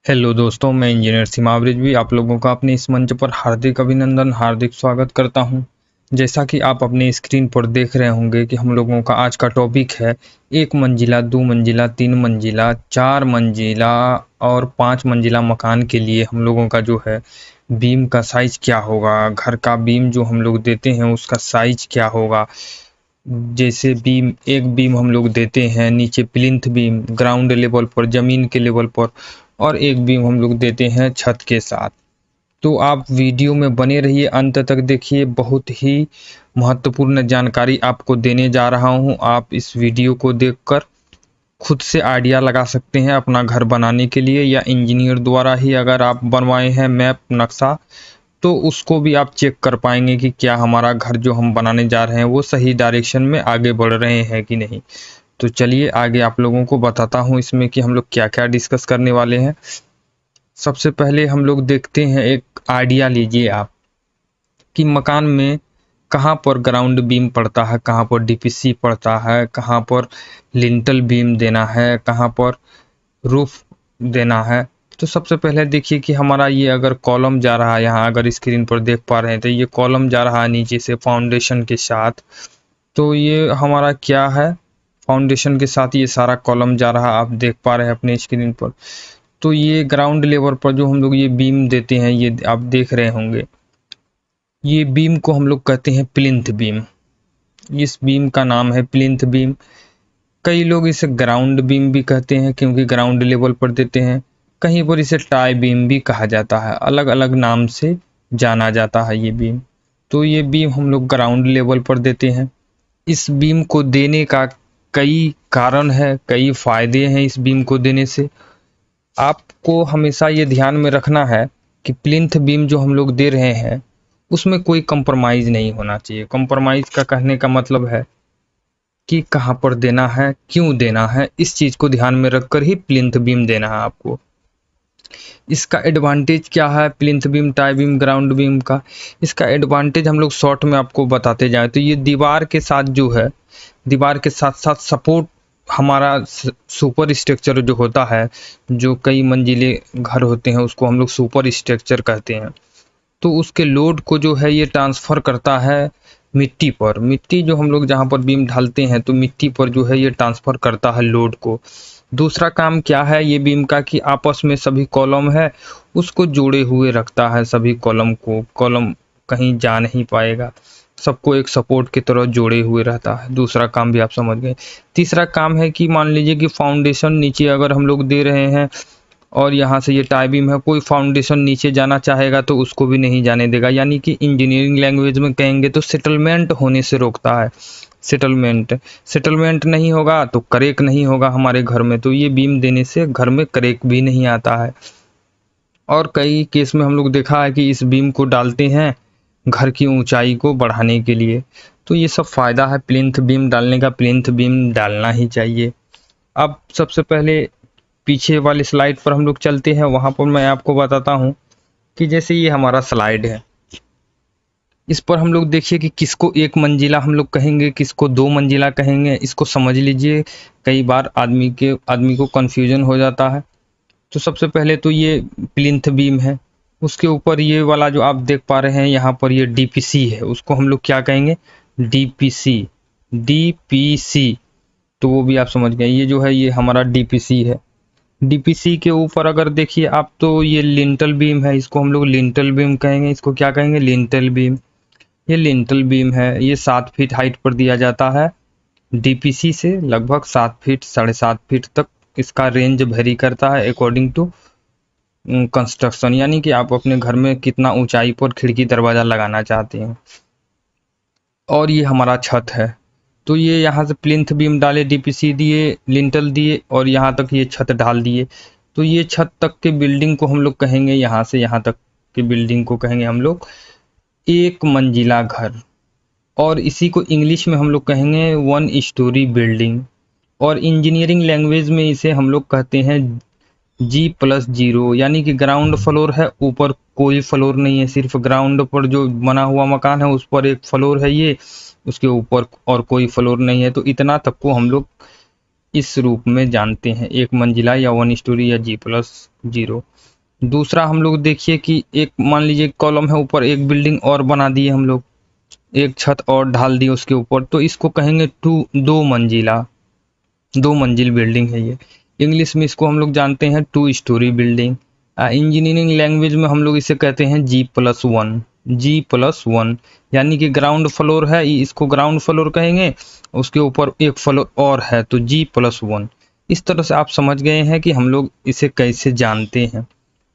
Hello दोस्तों, मैं engineer सीमावृज भी आप लोगों का अपने इस मंच पर हार्दिक अभिनंदन, हार्दिक स्वागत करता हूं। जैसा कि आप अपने स्क्रीन पर देख रहे होंगे कि हम लोगों का आज का टॉपिक है एक मंजिला, दो मंजिला, तीन मंजिला, चार मंजिला और पाँच मंजिला मकान के लिए हम लोगों का जो है बीम का साइज क्या होगा, घर का बीम जो हम लोग देते हैं उसका साइज क्या होगा। जैसे बीम, एक बीम हम लोग देते हैं नीचे प्लिंथ बीम ग्राउंड लेवल पर, जमीन के लेवल पर, और एक बीम हम लोग देते हैं छत के साथ। तो आप वीडियो में बने रहिए, अंत तक देखिए, बहुत ही महत्वपूर्ण जानकारी आपको देने जा रहा हूं। आप इस वीडियो को देखकर खुद से आइडिया लगा सकते हैं अपना घर बनाने के लिए, या इंजीनियर द्वारा ही अगर आप बनवाए हैं मैप नक्शा तो उसको भी आप चेक कर पाएंगे कि क्या हमारा घर जो हम बनाने जा रहे हैं वो सही डायरेक्शन में आगे बढ़ रहे हैं कि नहीं। तो चलिए आगे आप लोगों को बताता हूँ इसमें कि हम लोग क्या क्या डिस्कस करने वाले हैं। सबसे पहले हम लोग देखते हैं, एक आइडिया लीजिए आप कि मकान में कहाँ पर ग्राउंड बीम पड़ता है, कहाँ पर डीपीसी पड़ता है, कहाँ पर लिंटल बीम देना है, कहाँ पर रूफ देना है। तो सबसे पहले देखिए कि हमारा ये अगर कॉलम जा रहा है, यहाँ अगर स्क्रीन पर देख पा रहे हैं तो ये कॉलम जा रहा है नीचे से फाउंडेशन के साथ। तो ये हमारा क्या है, फाउंडेशन के साथ ये सारा कॉलम जा रहा है, आप देख पा रहे हैं अपने स्क्रीन पर। तो ये ग्राउंड लेवल पर जो हम लोग ये बीम देते हैं, ये आप देख रहे होंगे, ये बीम को हम लोग कहते हैं प्लिंथ बीम। इस बीम का नाम है प्लिंथ बीम। कई लोग इसे ग्राउंड बीम भी कहते हैं क्योंकि ग्राउंड लेवल पर देते हैं। कहीं पर इसे टाई बीम भी कहा जाता है, अलग अलग नाम से जाना जाता है ये बीम। तो ये बीम हम लोग ग्राउंड लेवल पर देते हैं। इस बीम को देने का कई कारण है, कई फायदे हैं इस बीम को देने से। आपको हमेशा ये ध्यान में रखना है कि प्लिंथ बीम जो हम लोग दे रहे हैं उसमें कोई कंप्रोमाइज नहीं होना चाहिए। कंप्रोमाइज का कहने का मतलब है कि कहाँ पर देना है, क्यों देना है, इस चीज को ध्यान में रखकर ही प्लिंथ बीम देना है आपको। इसका एडवांटेज क्या है plinth beam, tie beam, ground beam का? इसका एडवांटेज हम लोग शॉर्ट में आपको बताते जाए तो ये दीवार के साथ जो है, दीवार के साथ साथ सपोर्ट, हमारा सुपर स्ट्रक्चर जो होता है, जो कई मंजिले घर होते हैं उसको हम लोग सुपर स्ट्रक्चर कहते हैं। तो उसके लोड को जो है ये ट्रांसफ़र करता है मिट्टी पर। मिट्टी जो हम लोग जहाँ पर बीम ढालते हैं तो मिट्टी पर जो है ये ट्रांसफ़र करता है लोड को। दूसरा काम क्या है ये बीम का कि आपस में सभी कॉलम है उसको जोड़े हुए रखता है, सभी कॉलम को, कॉलम कहीं जा नहीं पाएगा, सबको एक सपोर्ट की तरह जोड़े हुए रहता है। दूसरा काम भी आप समझ गए। तीसरा काम है कि मान लीजिए कि फाउंडेशन नीचे अगर हम लोग दे रहे हैं और यहाँ से ये टाई बीम है, कोई फाउंडेशन नीचे जाना चाहेगा तो उसको भी नहीं जाने देगा, यानी कि इंजीनियरिंग लैंग्वेज में कहेंगे तो सेटलमेंट होने से रोकता है। सेटलमेंट, सेटलमेंट नहीं होगा तो करेक नहीं होगा हमारे घर में। तो ये बीम देने से घर में करेक भी नहीं आता है। और कई केस में हम लोग देखा है कि इस बीम को डालते हैं घर की ऊंचाई को बढ़ाने के लिए। तो ये सब फायदा है प्लिंथ बीम डालने का, प्लिंथ बीम डालना ही चाहिए। अब सबसे पहले पीछे वाली स्लाइड पर हम लोग चलते हैं, वहां पर मैं आपको बताता हूं कि जैसे ये हमारा स्लाइड है, इस पर हम लोग देखिए कि किसको एक मंजिला हम लोग कहेंगे, किसको दो मंजिला कहेंगे, इसको समझ लीजिए। कई बार आदमी को कन्फ्यूजन हो जाता है। तो सबसे पहले तो ये प्लिंथ बीम है, उसके ऊपर ये वाला जो आप देख पा रहे हैं यहाँ पर ये डीपीसी है, उसको हम लोग क्या कहेंगे, डीपीसी। डीपीसी तो वो भी आप समझ गए, ये जो है ये हमारा डीपीसी है। डीपीसी के ऊपर अगर देखिए आप तो ये लिंटल बीम है, इसको हम लोग लिंटल बीम कहेंगे। इसको क्या कहेंगे, लिंटल बीम। ये लिंटल बीम है, ये 7 फीट हाइट पर दिया जाता है। डीपीसी से लगभग 7 फीट, 7.5 फीट तक इसका रेंज वेरी करता है अकॉर्डिंग टू कंस्ट्रक्शन, यानी कि आप अपने घर में कितना ऊंचाई पर खिड़की दरवाजा लगाना चाहते हैं। और ये हमारा छत है, तो ये यहाँ से प्लिंथ बीम डाले, डीपीसी दिए, लिंटल दिए और यहाँ तक ये छत डाल दिए। तो ये छत तक के बिल्डिंग को हम लोग कहेंगे, यहाँ से यहाँ तक के बिल्डिंग को कहेंगे हम लोग एक मंजिला घर। और इसी को इंग्लिश में हम लोग कहेंगे 1 स्टोरी बिल्डिंग। और इंजीनियरिंग लैंग्वेज में इसे हम लोग कहते हैं G+0, यानी कि ग्राउंड फ्लोर है, ऊपर कोई फ्लोर नहीं है, सिर्फ ग्राउंड पर जो बना हुआ मकान है उस पर एक फ्लोर है ये, उसके ऊपर और कोई फ्लोर नहीं है। तो इतना तक को हम लोग इस रूप में जानते हैं, एक मंजिला या 1 स्टोरी या G+0। दूसरा हम लोग देखिए कि एक मान लीजिए कॉलम है, ऊपर एक बिल्डिंग और बना दिए हम लोग, एक छत और ढाल दी उसके ऊपर, तो इसको कहेंगे दो मंजिला, 2 मंजिल बिल्डिंग है ये। इंग्लिश में इसको हम लोग जानते हैं 2 स्टोरी बिल्डिंग। इंजीनियरिंग लैंग्वेज में हम लोग इसे कहते हैं G+1, यानी कि ग्राउंड फ्लोर है, इसको ग्राउंड फ्लोर कहेंगे, उसके ऊपर एक फ्लोर और है तो G+1। इस तरह से आप समझ गए हैं कि हम लोग इसे कैसे जानते हैं।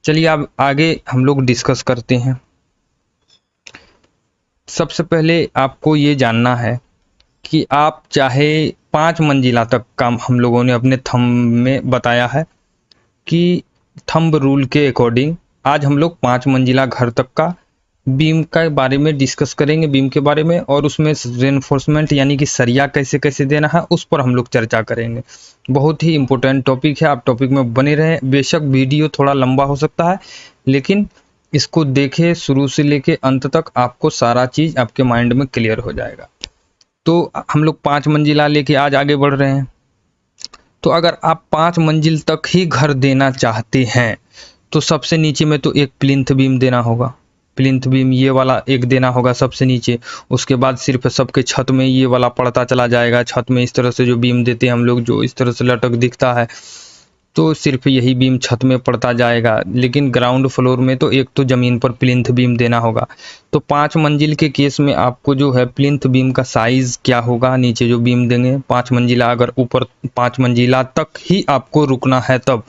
चलिए अब आगे हम लोग डिस्कस करते हैं। सबसे पहले आपको ये जानना है कि आप चाहे 5 मंजिला तक का हम लोगों ने अपने थंब में बताया है कि थंब रूल के अकॉर्डिंग आज हम लोग 5 मंजिला घर तक का बीम के बारे में डिस्कस करेंगे, बीम के बारे में, और उसमें रेनफोर्समेंट यानी कि सरिया कैसे कैसे देना है उस पर हम लोग चर्चा करेंगे। बहुत ही इंपॉर्टेंट टॉपिक है, आप टॉपिक में बने रहें। बेशक वीडियो थोड़ा लंबा हो सकता है, लेकिन इसको देखें शुरू से लेके अंत तक, आपको सारा चीज़ आपके माइंड में क्लियर हो जाएगा। तो हम लोग 5 मंजिला लेके आज आगे बढ़ रहे हैं। तो अगर आप 5 मंजिल तक ही घर देना चाहते हैं तो सबसे नीचे में तो एक प्लिंथ बीम देना होगा। प्लिंथ बीम ये वाला एक देना होगा सबसे नीचे। उसके बाद सिर्फ सबके छत में ये वाला पड़ता चला जाएगा। छत में इस तरह से जो बीम देते हैं हम लोग, जो इस तरह से लटक दिखता है, तो सिर्फ यही बीम छत में पड़ता जाएगा। लेकिन ग्राउंड फ्लोर में तो एक तो ज़मीन पर प्लिंथ बीम देना होगा। तो 5 मंजिल के केस में आपको जो है प्लिंथ बीम का साइज़ क्या होगा, नीचे जो बीम देंगे 5 मंजिला, अगर ऊपर 5 मंजिला तक ही आपको रुकना है तब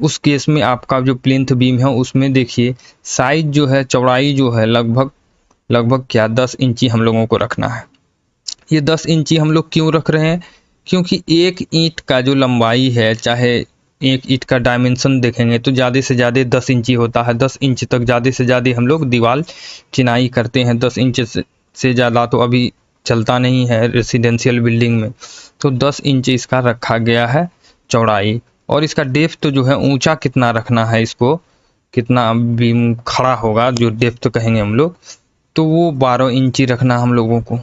उस केस में आपका जो प्लिंथ बीम है उसमें देखिए साइज जो है, चौड़ाई जो है लगभग क्या 10 इंची हम लोगों को रखना है। ये 10 इंची हम लोग क्यों रख रहे हैं? क्योंकि एक ईंट का जो लंबाई है, चाहे एक ईंट का डायमेंशन देखेंगे तो ज़्यादा से ज़्यादा 10 इंची होता है। 10 इंच तक ज़्यादा से ज़्यादा हम लोग दीवार चिनाई करते हैं। 10 इंच से ज़्यादा तो अभी चलता नहीं है रेसिडेंशियल बिल्डिंग में। तो 10 इंच इसका रखा गया है चौड़ाई। और इसका डेप्थ जो है ऊंचा कितना रखना है, इसको कितना बीम खड़ा होगा, जो डेप्थ कहेंगे हम लोग, तो वो 12 इंची रखना हम लोगों को।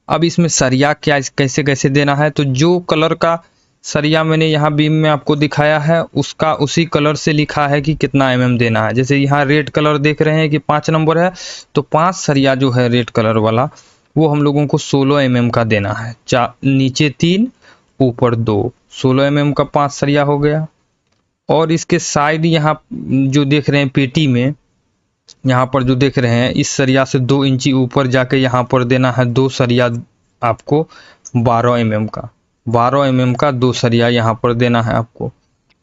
अब इसमें सरिया क्या कैसे कैसे देना है, तो जो कलर का सरिया मैंने यहाँ बीम में आपको दिखाया है उसका उसी कलर से लिखा है कि कितना mm देना है। जैसे यहाँ रेड कलर देख रहे हैं कि 5 नंबर है, तो 5 सरिया जो है रेड कलर वाला वो हम लोगों को 16 mm का देना है। नीचे 3 ऊपर 2, 16 mm का 5 सरिया हो गया। और इसके साइड यहाँ जो देख रहे हैं पेटी में, यहाँ पर जो देख रहे हैं इस सरिया से 2 इंची ऊपर जाके यहाँ पर देना है 2 सरिया आपको 12 mm का। 12 mm का 2 सरिया यहाँ पर देना है आपको।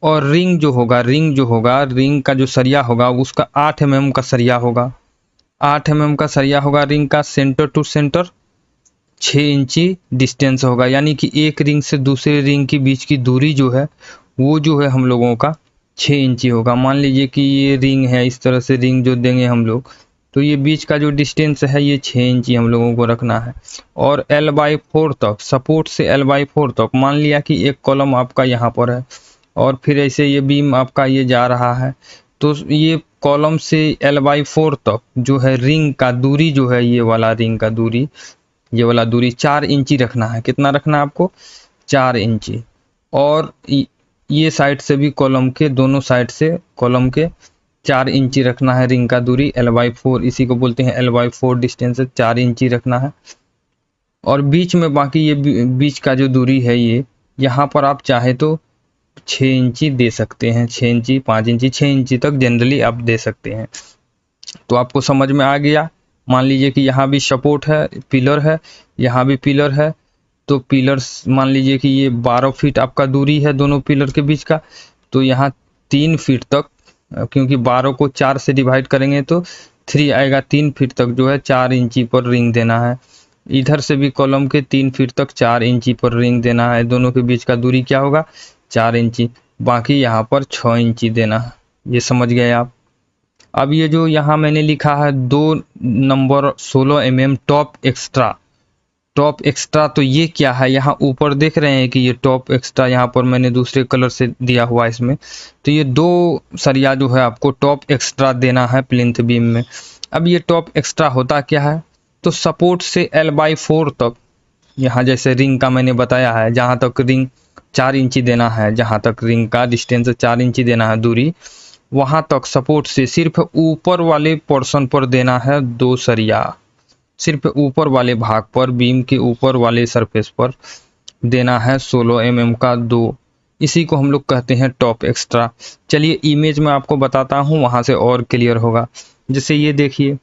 और रिंग जो होगा रिंग का जो सरिया होगा उसका 8 mm का सरिया होगा। 8 mm का सरिया होगा रिंग का। सेंटर टू सेंटर 6 इंची डिस्टेंस होगा, यानी कि एक रिंग से दूसरे रिंग के बीच की दूरी जो है वो जो है हम लोगों का 6 इंची होगा। मान लीजिए कि ये रिंग है, इस तरह से रिंग जो देंगे हम लोग, तो ये बीच का जो डिस्टेंस है ये 6 इंची हम लोगों को रखना है। और L/4 तक, सपोर्ट से L/4 तक, मान लिया कि एक कॉलम आपका यहाँ पर है और फिर ऐसे ये बीम आपका ये जा रहा है, तो ये कॉलम से L/4 तक जो है रिंग का दूरी जो है, ये वाला रिंग का दूरी, ये वाला दूरी 4 इंची रखना है। कितना रखना है आपको? 4 इंची। और ये साइड से भी कॉलम के दोनों साइड से कॉलम के 4 इंची रखना है रिंग का दूरी। L/4 इसी को बोलते हैं, L/4 डिस्टेंस है, 4 इंची रखना है। और बीच में बाकी ये बीच का जो दूरी है ये, यहाँ पर आप चाहे तो 6 इंची दे सकते हैं। 6 इंची, 5 इंची, 6 इंची तक जनरली आप दे सकते हैं। तो आपको समझ में आ गया। मान लीजिए कि यहाँ भी सपोर्ट है, पिलर है, यहाँ भी पिलर है, तो पिलर्स मान लीजिए कि ये 12 फीट आपका दूरी है दोनों पिलर के बीच का, तो यहाँ 3 फीट तक, क्योंकि 12 को 4 से डिवाइड करेंगे तो 3 आएगा, 3 फीट तक जो है 4 इंची पर रिंग देना है। इधर से भी कॉलम के 3 फीट तक 4 इंची पर रिंग देना है। दोनों के बीच का दूरी क्या होगा? 4 इंची। बाकी यहाँ पर 6 इंची देना है। ये समझ गए आप। अब ये जो यहाँ मैंने लिखा है 2 नंबर 16 mm टॉप एक्स्ट्रा, तो ये क्या है? यहाँ ऊपर देख रहे हैं कि ये टॉप एक्स्ट्रा यहाँ पर मैंने दूसरे कलर से दिया हुआ इसमें, तो ये 2 सरिया जो है आपको टॉप एक्स्ट्रा देना है प्लिंथ बीम में। अब ये टॉप एक्स्ट्रा होता क्या है? तो सपोर्ट से L/4 तक, यहाँ जैसे रिंग का मैंने बताया है, जहाँ तक रिंग 4 इंची देना है, जहाँ तक रिंग का डिस्टेंस 4 इंची देना है दूरी, वहाँ तक सपोर्ट से सिर्फ ऊपर वाले पोर्शन पर देना है 2 सरिया। सिर्फ ऊपर वाले भाग पर, बीम के ऊपर वाले सरफेस पर देना है 16 mm का 2। इसी को हम लोग कहते हैं टॉप एक्स्ट्रा। चलिए इमेज में आपको बताता हूँ, वहाँ से और क्लियर होगा। जैसे ये देखिए,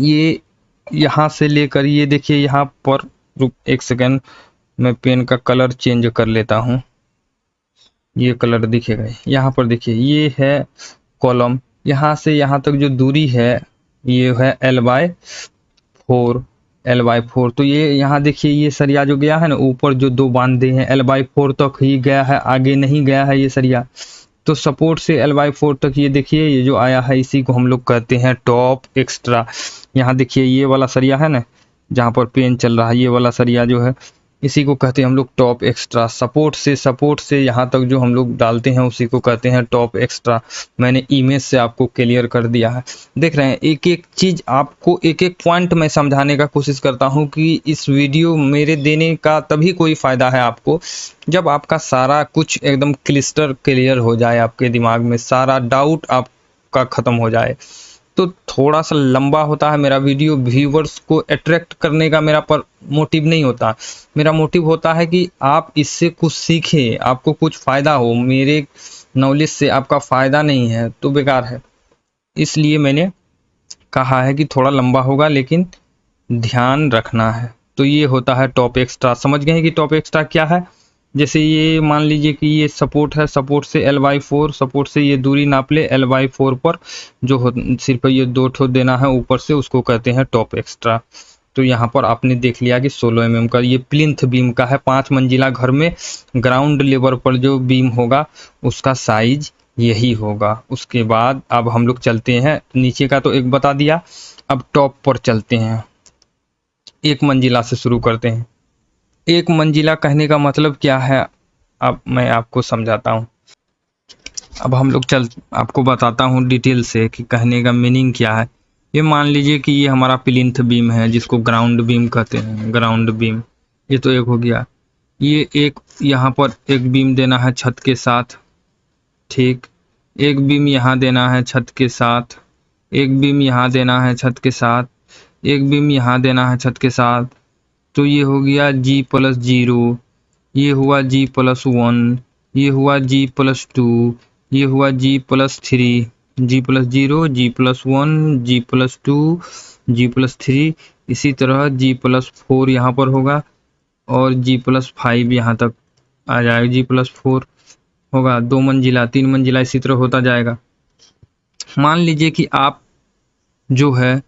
ये यहाँ से लेकर ये देखिए यहाँ पर, रुक एक सेकेंड, मैं पेन का कलर चेंज कर लेता हूँ, ये कलर दिखेगा। यहाँ पर देखिए ये है कॉलम, यहाँ से यहाँ तक जो दूरी है ये है L/4, L/4। तो ये यहाँ देखिए ये सरिया जो गया है ना, ऊपर जो 2 बांधे हैं L/4 तक ही गया है, आगे नहीं गया है ये सरिया। तो सपोर्ट से L/4 तक ये देखिए ये जो आया है, इसी को हम लोग कहते हैं टॉप एक्स्ट्रा। यहाँ देखिए ये वाला सरिया है ना, जहाँ पर पेन चल रहा है, ये वाला सरिया जो है, इसी को कहते हैं हम लोग टॉप एक्स्ट्रा। सपोर्ट से यहाँ तक जो हम लोग डालते हैं उसी को कहते हैं टॉप एक्स्ट्रा। मैंने इमेज से आपको क्लियर कर दिया है। देख रहे हैं, एक एक चीज़ आपको, एक एक पॉइंट में समझाने का कोशिश करता हूँ कि इस वीडियो मेरे देने का तभी कोई फ़ायदा है आपको, जब आपका सारा कुछ एकदम क्लियर हो जाए, आपके दिमाग में सारा डाउट आपका ख़त्म हो जाए। तो थोड़ा सा लंबा होता है मेरा वीडियो, व्यूवर्स को अट्रैक्ट करने का मेरा पर मोटिव नहीं होता। मेरा मोटिव होता है कि आप इससे कुछ सीखें, आपको कुछ फ़ायदा हो। मेरे नॉलेज से आपका फ़ायदा नहीं है तो बेकार है। इसलिए मैंने कहा है कि थोड़ा लंबा होगा, लेकिन ध्यान रखना है। तो ये होता है टॉप एक्स्ट्रा। समझ गए कि टॉप एक्स्ट्रा क्या है? जैसे ये मान लीजिए कि ये सपोर्ट है, सपोर्ट से L/4, सपोर्ट से ये दूरी नाप ले L/4 पर, जो सिर्फ ये 2 ठो देना है ऊपर से, उसको कहते हैं टॉप एक्स्ट्रा। तो यहाँ पर आपने देख लिया कि 16 mm का ये प्लिंथ बीम का है। 5 मंजिला घर में ग्राउंड लेवल पर जो बीम होगा उसका साइज यही होगा। उसके बाद अब हम लोग चलते हैं, नीचे का तो एक बता दिया, अब टॉप पर चलते हैं। 1 मंजिला से शुरू करते हैं। 1 मंजिला कहने का मतलब क्या है, अब मैं आपको समझाता हूँ। अब हम लोग आपको बताता हूँ डिटेल से कि कहने का मीनिंग क्या है। ये मान लीजिए कि ये हमारा प्लिंथ बीम है, जिसको ग्राउंड बीम कहते हैं, ग्राउंड बीम। ये तो एक हो गया। ये एक यहाँ पर एक बीम देना है छत के साथ, ठीक। एक बीम यहाँ देना है छत के साथ, एक बीम यहाँ देना है छत के साथ, एक बीम यहाँ देना है छत के साथ। तो ये हो गया G+0, ये हुआ G+1, ये हुआ G+2, ये हुआ G+3, G+0, G+1, G+2, G+3। इसी तरह G+4 यहाँ पर होगा और G+5 यहाँ तक आ जाएगा। G+4 होगा 2 मंजिला, 3 मंजिला, इसी तरह होता जाएगा। मान लीजिए कि आप जो है,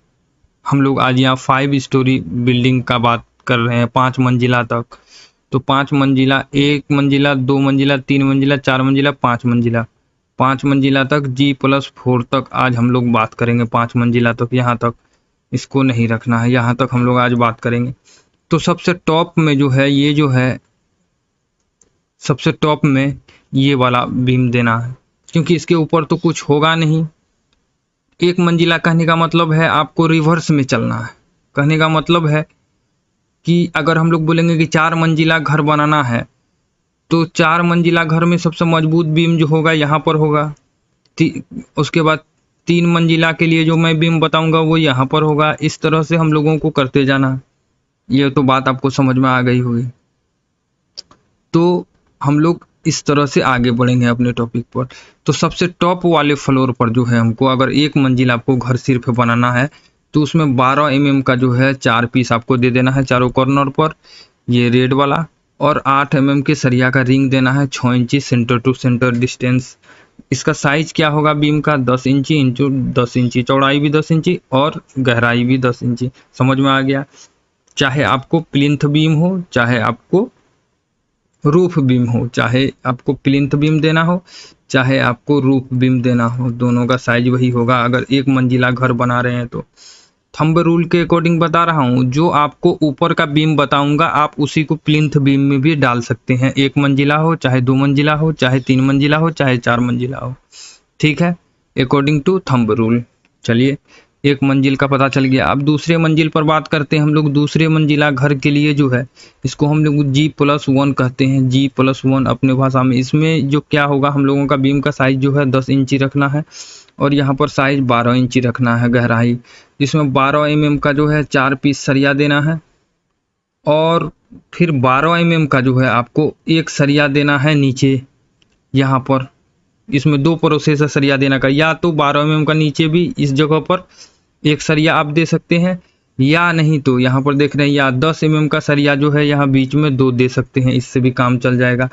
हम लोग आज यहाँ 5 स्टोरी बिल्डिंग का बात कर रहे हैं, 5 मंजिला तक। तो 5 मंजिला, 1 मंजिला, 2 मंजिला, 3 मंजिला, 4 मंजिला, 5 मंजिला, 5 मंजिला तक G+4 तक आज हम लोग बात करेंगे। 5 मंजिला तक, यहाँ तक इसको नहीं रखना है, यहाँ तक हम लोग आज बात करेंगे। तो सबसे टॉप में जो है, ये जो है सबसे टॉप में ये वाला बीम देना है, क्योंकि इसके ऊपर तो कुछ होगा नहीं। 1 मंजिला कहने का मतलब है आपको रिवर्स में चलना है। कहने का मतलब है कि अगर हम लोग बोलेंगे कि 4 मंजिला घर बनाना है, तो 4 मंजिला घर में सबसे मजबूत बीम जो होगा यहाँ पर होगा। उसके बाद 3 मंजिला के लिए जो मैं बीम बताऊंगा वो यहाँ पर होगा। इस तरह से हम लोगों को करते जाना। ये तो बात आपको समझ में आ गई होगी। तो हम लोग इस तरह से आगे बढ़ेंगे अपने टॉपिक पर। तो सबसे टॉप वाले फ्लोर पर जो है, हमको अगर 1 मंजिल आपको घर सिर्फ बनाना है, तो उसमें 12 mm का जो है 4 पीस आपको दे देना है चारों कॉर्नर पर, ये रेड वाला। और 8 mm के सरिया का रिंग देना है 6 इंची सेंटर टू सेंटर डिस्टेंस। इसका साइज क्या होगा बीम का, 10 इंची इंटू 10 इंची, चौड़ाई भी 10 इंची और गहराई भी 10 इंची। समझ में आ गया? चाहे आपको प्लिंथ बीम हो, चाहे आपको रूफ बीम हो, चाहे आपको प्लिंथ बीम देना हो, चाहे आपको रूफ बीम देना हो, दोनों का साइज वही होगा अगर 1 मंजिला घर बना रहे हैं तो। थंब रूल के अकॉर्डिंग बता रहा हूँ, जो आपको ऊपर का बीम बताऊंगा आप उसी को प्लिंथ बीम में भी डाल सकते हैं। 1 मंजिला हो, चाहे 2 मंजिला हो, चाहे 3 मंजिला हो, चाहे 4 मंजिला हो, ठीक है, अकॉर्डिंग टू थंब रूल। चलिए एक मंजिल का पता चल गया। अब दूसरे मंजिल पर बात करते हैं हम लोग। दूसरे मंजिला घर के लिए जो है इसको हम लोग G+1 कहते हैं, G+1 अपने भाषा में। इसमें जो क्या होगा, हम लोगों का बीम का साइज जो है 10 इंची रखना है और यहाँ पर साइज 12 इंची रखना है गहराई। इसमें 12 mm का जो है 4 पीस सरिया देना है और फिर 12 mm का जो है आपको एक सरिया देना है नीचे यहाँ पर। इसमें दो प्रोसेस है सरिया देने का, या तो 12 mm का नीचे भी इस जगह पर एक सरिया आप दे सकते हैं, या नहीं तो यहाँ पर देख रहे हैं या 10 mm का सरिया जो है यहाँ बीच में 2 दे सकते हैं, इससे भी काम चल जाएगा।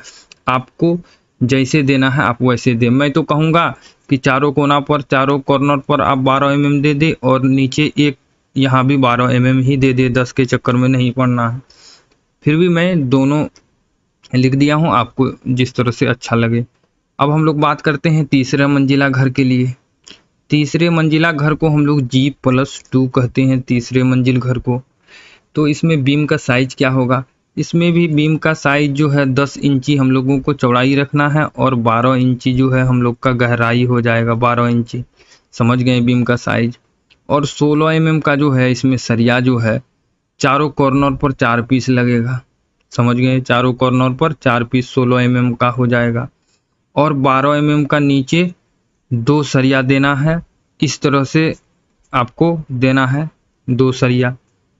आपको जैसे देना है आप वैसे दें। मैं तो कहूँगा कि चारों कोना पर, चारों कॉर्नर पर आप 12 mm दे दे और नीचे एक यहाँ भी 12 mm ही दे दे, 10 के चक्कर में नहीं पड़ना है। फिर भी मैं दोनों लिख दिया हूँ, आपको जिस तरह से अच्छा लगे। अब हम लोग बात करते हैं तीसरे मंजिला घर के लिए। तीसरे मंजिला घर को हम लोग G+2 कहते हैं, तीसरे मंजिल घर को। तो इसमें बीम का साइज क्या होगा, इसमें भी बीम का साइज जो है 10 इंची हम लोगों को चौड़ाई रखना है और 12 इंची जो है हम लोग का गहराई हो जाएगा, 12 इंची, समझ गए बीम का साइज। और 16 mm का जो है इसमें सरिया जो है चारों कॉर्नर पर 4 पीस लगेगा, समझ गए, चारों कॉर्नर पर 4 पीस 16 mm का हो जाएगा। और 12 mm का नीचे 2 सरिया देना है, इस तरह से आपको देना है 2 सरिया।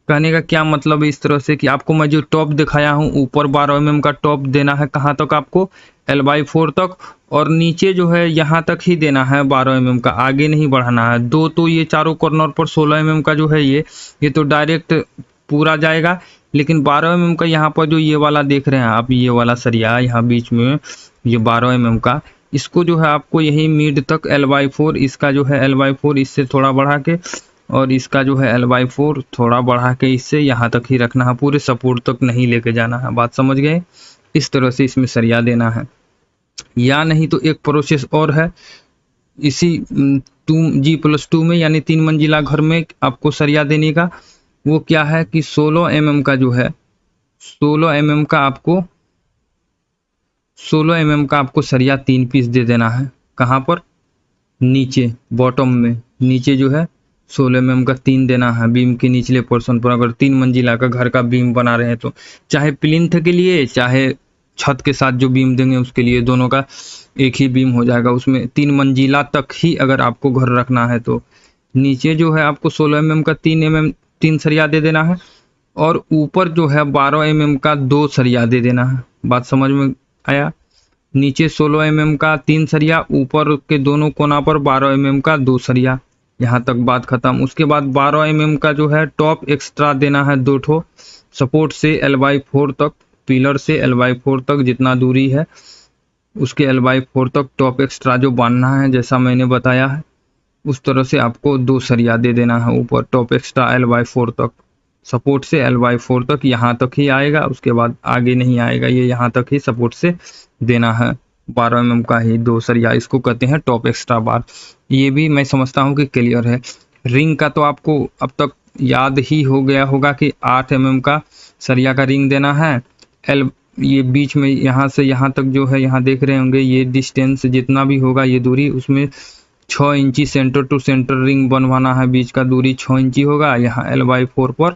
कहने का क्या मतलब है इस तरह से कि आपको मैं जो टॉप दिखाया हूँ, ऊपर 12 mm का टॉप देना है, कहाँ तक आपको, L/4 तक, और नीचे जो है यहाँ तक ही देना है 12 mm का, आगे नहीं बढ़ाना है। 2 तो ये चारों कॉर्नर पर 16 mm का जो है ये तो डायरेक्ट पूरा जाएगा, लेकिन 12 mm का यहाँ पर जो ये वाला देख रहे हैं आप, ये वाला सरिया यहाँ बीच में ये 12 mm का, इसको जो है आपको यही मिड तक L/4, इसका जो है L/4 इससे थोड़ा बढ़ा के, और इसका जो है L/4 थोड़ा बढ़ा के इससे यहाँ तक ही रखना है, पूरे सपोर्ट तक नहीं लेके जाना है। बात समझ गए, इस तरह से इसमें सरिया देना है। या नहीं तो एक प्रोसेस और है इसी G+2 में, यानी 3 मंजिला घर में आपको सरिया देने का। वो क्या है कि 16 mm का जो है 16 mm का आपको सरिया 3 पीस दे देना है। कहाँ पर, नीचे बॉटम में, नीचे जो है 16 mm का 3 देना है बीम के निचले पोर्शन पर। अगर 3 मंजिला का घर का बीम बना रहे हैं तो, चाहे प्लिंथ के लिए चाहे छत के साथ जो बीम देंगे उसके लिए, दोनों का एक ही बीम हो जाएगा। उसमें 3 मंजिला तक ही अगर आपको घर रखना है तो नीचे जो है आपको 16 mm का 3 सरिया दे देना है और ऊपर जो है 12 mm का 2 सरिया दे देना है। बात समझ में आया, नीचे 16 mm का 3 सरिया, ऊपर के दोनों कोना पर 12 mm का 2 सरिया, यहाँ तक बात खत्म। उसके बाद 12 mm का जो है टॉप एक्स्ट्रा देना है 2 ठो, सपोर्ट से L/4 तक, पिलर से L/4 तक जितना दूरी है उसके L/4 तक टॉप एक्स्ट्रा जो बांधना है, जैसा मैंने बताया है उस तरह से आपको 2 सरिया दे देना है ऊपर, टॉप एक्स्ट्रा L/4 तक, सपोर्ट से L/4 तक, यहाँ तक ही आएगा, उसके बाद आगे नहीं आएगा, ये यहाँ तक ही सपोर्ट से देना है। 12 mm का ही 2 सरिया, इसको कहते हैं टॉप एक्स्ट्रा बार। ये भी मैं समझता हूँ कि क्लियर है। रिंग का तो आपको अब तक याद ही हो गया होगा कि 8 mm का सरिया का रिंग देना है। ये बीच में यहाँ से यहाँ तक जो है, यहाँ देख रहे होंगे ये डिस्टेंस जितना भी होगा ये दूरी, उसमें 6 इंची सेंटर टू सेंटर रिंग बनवाना है, बीच का दूरी 6 इंची होगा। यहाँ L/4 पर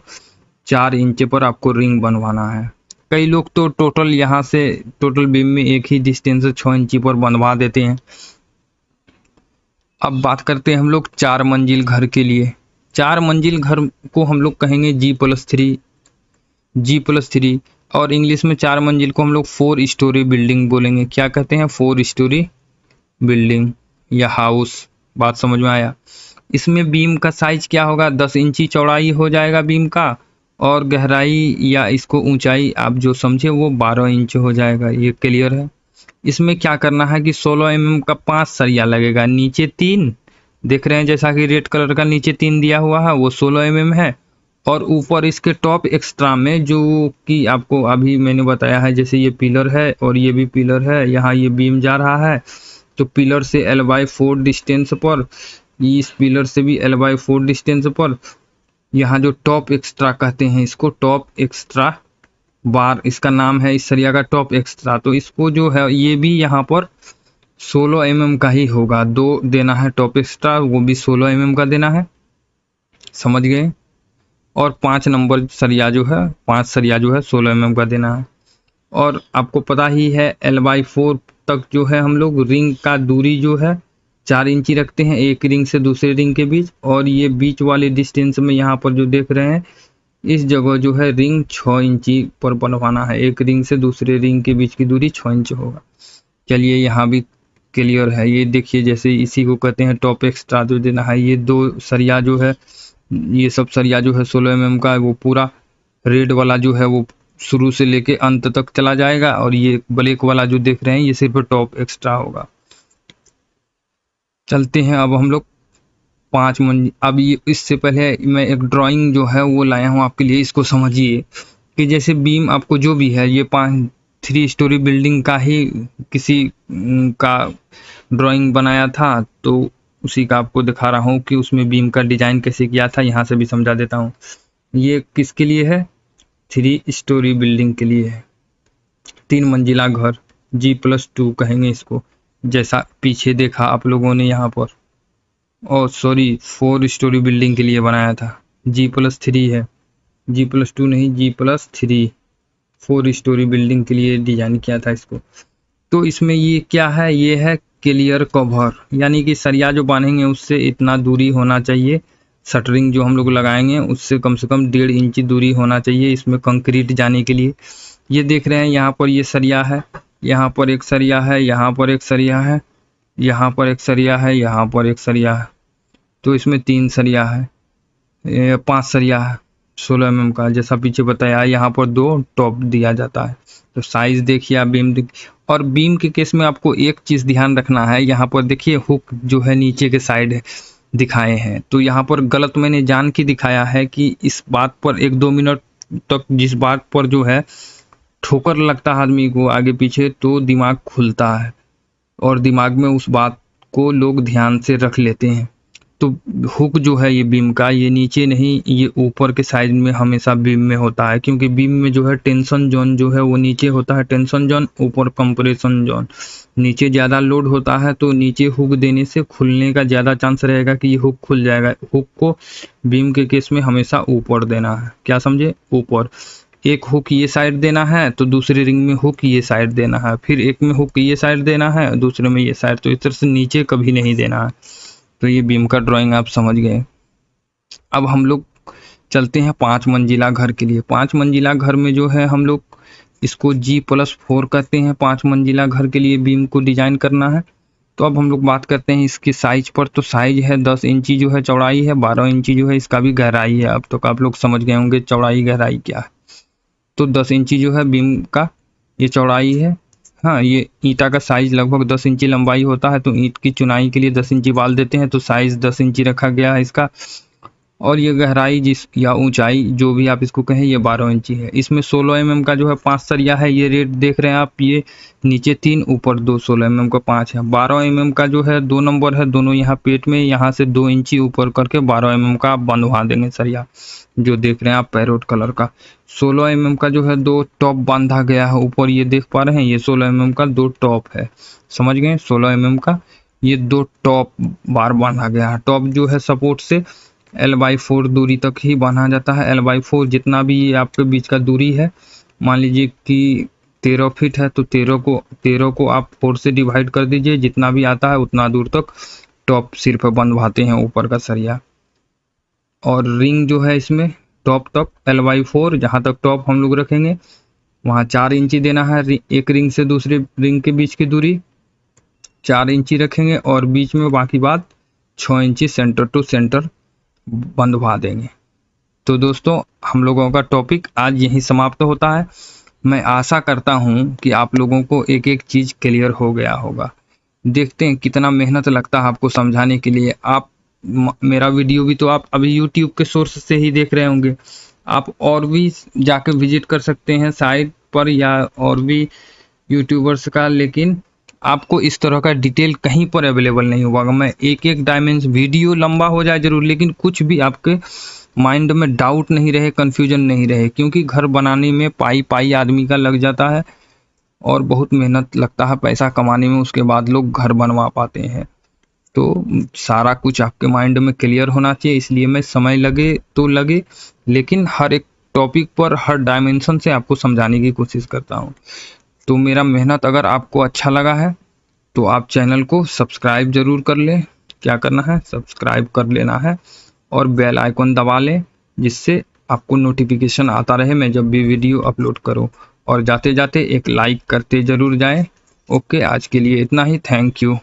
4 इंच पर आपको रिंग बनवाना है। कई लोग तो टोटल यहाँ से टोटल बीम में एक ही डिस्टेंस 6 इंची पर बनवा देते हैं। अब बात करते हैं हम लोग 4 मंजिल घर के लिए। 4 मंजिल घर को हम लोग कहेंगे G+3, और इंग्लिश में 4 मंजिल को हम लोग 4 स्टोरी बिल्डिंग बोलेंगे। क्या कहते हैं, 4 स्टोरी बिल्डिंग या हाउस। बात समझ में आया। इसमें बीम का साइज क्या होगा, 10 इंची चौड़ाई हो जाएगा बीम का, और गहराई या इसको ऊंचाई आप जो समझे वो 12 इंच हो जाएगा। ये क्लियर है। इसमें क्या करना है कि 16 mm का 5 सरिया लगेगा, नीचे 3 देख रहे हैं, जैसा कि रेड कलर का नीचे 3 दिया हुआ है वो 16 mm है, और ऊपर इसके टॉप एक्स्ट्रा में जो कि आपको अभी मैंने बताया है, जैसे ये पिलर है और ये भी पिलर है, यहाँ ये बीम जा रहा है तो पिलर से L/4 डिस्टेंस पर, इस पिलर से भी L/4 डिस्टेंस पर, यहाँ जो टॉप एक्स्ट्रा कहते हैं इसको टॉप एक्स्ट्रा बार, इसका नाम है इस सरिया का टॉप एक्स्ट्रा। तो इसको जो है ये भी यहाँ पर 16 mm का ही होगा, 2 देना है टॉप एक्स्ट्रा, वो भी 16 mm का देना है। समझ गए। और 5 नंबर सरिया जो है 5 सरिया जो है 16 mm का देना है। और आपको पता ही है L/4 तक जो है हम लोग रिंग का दूरी जो है 4 इंची रखते हैं एक रिंग से दूसरे रिंग के बीच। और ये बीच वाले डिस्टेंस में यहाँ पर जो देख रहे हैं इस जगह जो है रिंग 6 इंची पर बनवाना है। एक रिंग से दूसरे रिंग के बीच की दूरी 6 इंच होगा। चलिए यहाँ भी क्लियर है। ये देखिए जैसे इसी को कहते हैं टॉप एक्स्ट्रा जो देना है। ये 2 सरिया जो है ये सब सरिया जो है 16 mm का है, वो पूरा रेड वाला जो है वो शुरू से लेके अंत तक चला जाएगा। और ये ब्लैक वाला जो देख रहे हैं ये सिर्फ टॉप एक्स्ट्रा होगा। चलते हैं अब हम लोग 5 मंजिल। अब ये इससे पहले मैं एक ड्राइंग जो है वो लाया हूँ आपके लिए। इसको समझिए कि जैसे बीम आपको जो भी है ये 3 स्टोरी बिल्डिंग का ही किसी का ड्राइंग बनाया था, तो उसी का आपको दिखा रहा हूँ कि उसमें बीम का डिजाइन कैसे किया था। यहाँ से भी समझा देता हूँ। ये किसके लिए है? 3 स्टोरी बिल्डिंग के लिए है। 3 मंजिला घर G+2 कहेंगे इसको, जैसा पीछे देखा आप लोगों ने यहाँ पर। और सॉरी 4 स्टोरी बिल्डिंग के लिए बनाया था। G+3 है, G+2 नहीं G+3। 4 स्टोरी बिल्डिंग के लिए डिजाइन किया था इसको। तो इसमें ये क्या है? ये है क्लियर कवर, यानी कि सरिया जो बांधेंगे उससे इतना दूरी होना चाहिए। शटरिंग जो हम लोग लगाएंगे उससे कम से कम 1.5 इंची दूरी होना चाहिए इसमें कंक्रीट जाने के लिए। ये देख रहे हैं यहाँ पर ये सरिया है, यहाँ पर एक सरिया है, यहाँ पर एक सरिया है, यहाँ पर एक सरिया है, यहाँ पर एक सरिया है। तो इसमें 3 सरिया है, 5 सरिया है 16 mm का, जैसा पीछे बताया। यहाँ पर 2 टॉप दिया जाता है। तो साइज देखिए आप बीम और बीम के केस में आपको एक चीज़ ध्यान रखना है। यहाँ पर देखिए हुक जो है नीचे के साइड दिखाए हैं, तो यहाँ पर गलत मैंने जान के दिखाया है कि इस बात पर 1-2 मिनट तक जिस बात पर जो है ठोकर लगता है आदमी को आगे पीछे, तो दिमाग खुलता है और दिमाग में उस बात को लोग ध्यान से रख लेते हैं। तो हुक जो है ये बीम का, ये नीचे नहीं, ये ऊपर के साइड में हमेशा बीम में होता है, क्योंकि बीम में जो है टेंशन जोन जो है वो नीचे होता है टेंशन जोन, ऊपर कंप्रेशन जोन। नीचे ज़्यादा लोड होता है तो नीचे हुक देने से खुलने का ज़्यादा चांस रहेगा कि ये हुक खुल जाएगा। हुक को बीम के केस में हमेशा ऊपर देना है, क्या समझे? ऊपर। एक हुक ये साइड देना है तो दूसरे रिंग में हुक ये साइड देना है, फिर एक में हुक ये साइड देना है, दूसरे में ये साइड। तो इस तरह से नीचे कभी नहीं देना है। तो ये बीम का ड्राइंग आप समझ गए। अब हम लोग चलते हैं 5 मंजिला घर के लिए। 5 मंजिला घर में जो है हम लोग इसको G+4 कहते हैं। 5 मंजिला घर के लिए बीम को डिजाइन करना है। तो अब हम लोग बात करते हैं इसकी साइज पर। तो साइज है 10 इंची जो है चौड़ाई है, 12 इंची जो है इसका भी गहराई है। अब तो आप लोग समझ गए होंगे चौड़ाई गहराई क्या है। तो 10 इंची जो है बीम का ये चौड़ाई है। हाँ, ये ईंटा का साइज लगभग 10 इंची लंबाई होता है, तो ईंट की चुनाई के लिए 10 इंची बाल देते हैं, तो साइज 10 इंची रखा गया है इसका। और ये गहराई जिस या ऊंचाई जो भी आप इसको कहें ये 12 इंची है। इसमें 16 mm का जो है 5 सरिया है। ये रेट देख रहे हैं आप, ये नीचे 3 ऊपर 2, 16 mm का 5 है। 12 mm का जो है 2 नंबर है, दोनों यहाँ पेट में, यहाँ से 2 इंची ऊपर करके 12 mm का आप बंधवा देंगे सरिया, जो देख रहे हैं आप पैरोट कलर का। 16 mm का जो है 2 टॉप बांधा गया है ऊपर, ये देख पा रहे हैं, ये 16 mm का 2 टॉप है। समझ गए? 16 mm का ये 2 टॉप बार बांधा गया है। टॉप जो है सपोर्ट से L/4 दूरी तक ही बांधा जाता है। L/4 जितना भी आपके बीच का दूरी है, मान लीजिए कि 13 फीट है, तो 13 को आप 4 से डिवाइड कर दीजिए, जितना भी आता है उतना दूर तक टॉप सिर्फ बंधवाते हैं ऊपर का सरिया। और रिंग जो है इसमें टॉप तक L/4 जहाँ तक टॉप हम लोग रखेंगे वहाँ 4 इंची देना है। एक रिंग से दूसरे रिंग के बीच की दूरी 4 इंची रखेंगे और बीच में बाकी बात 6 इंची सेंटर टू सेंटर बंधवा देंगे। तो दोस्तों हम लोगों का टॉपिक आज यहीं समाप्त होता है। मैं आशा करता हूँ कि आप लोगों को एक एक चीज़ क्लियर हो गया होगा। देखते हैं कितना मेहनत लगता है आपको समझाने के लिए। आप मेरा वीडियो भी तो आप अभी यूट्यूब के सोर्स से ही देख रहे होंगे। आप और भी जाके विजिट कर सकते हैं साइट पर या और भी यूट्यूबर्स का, लेकिन आपको इस तरह का डिटेल कहीं पर अवेलेबल नहीं होगा। मैं एक एक डायमेंशन, वीडियो लंबा हो जाए जरूर, लेकिन कुछ भी आपके माइंड में डाउट नहीं रहे, कन्फ्यूजन नहीं रहे, क्योंकि घर बनाने में पाई आदमी का लग जाता है और बहुत मेहनत लगता है पैसा कमाने में, उसके बाद लोग घर बनवा पाते हैं। तो सारा कुछ आपके माइंड में क्लियर होना चाहिए, इसलिए मैं समय लगे तो लगे, लेकिन हर एक टॉपिक पर हर डायमेंशन से आपको समझाने की कोशिश करता हूँ। तो मेरा मेहनत अगर आपको अच्छा लगा है तो आप चैनल को सब्सक्राइब ज़रूर कर लें। क्या करना है, सब्सक्राइब कर लेना है और बेल आइकन दबा लें, जिससे आपको नोटिफिकेशन आता रहे मैं जब भी वीडियो अपलोड करूं। और जाते जाते एक लाइक करते ज़रूर जाएं। ओके, आज के लिए इतना ही। Thank you.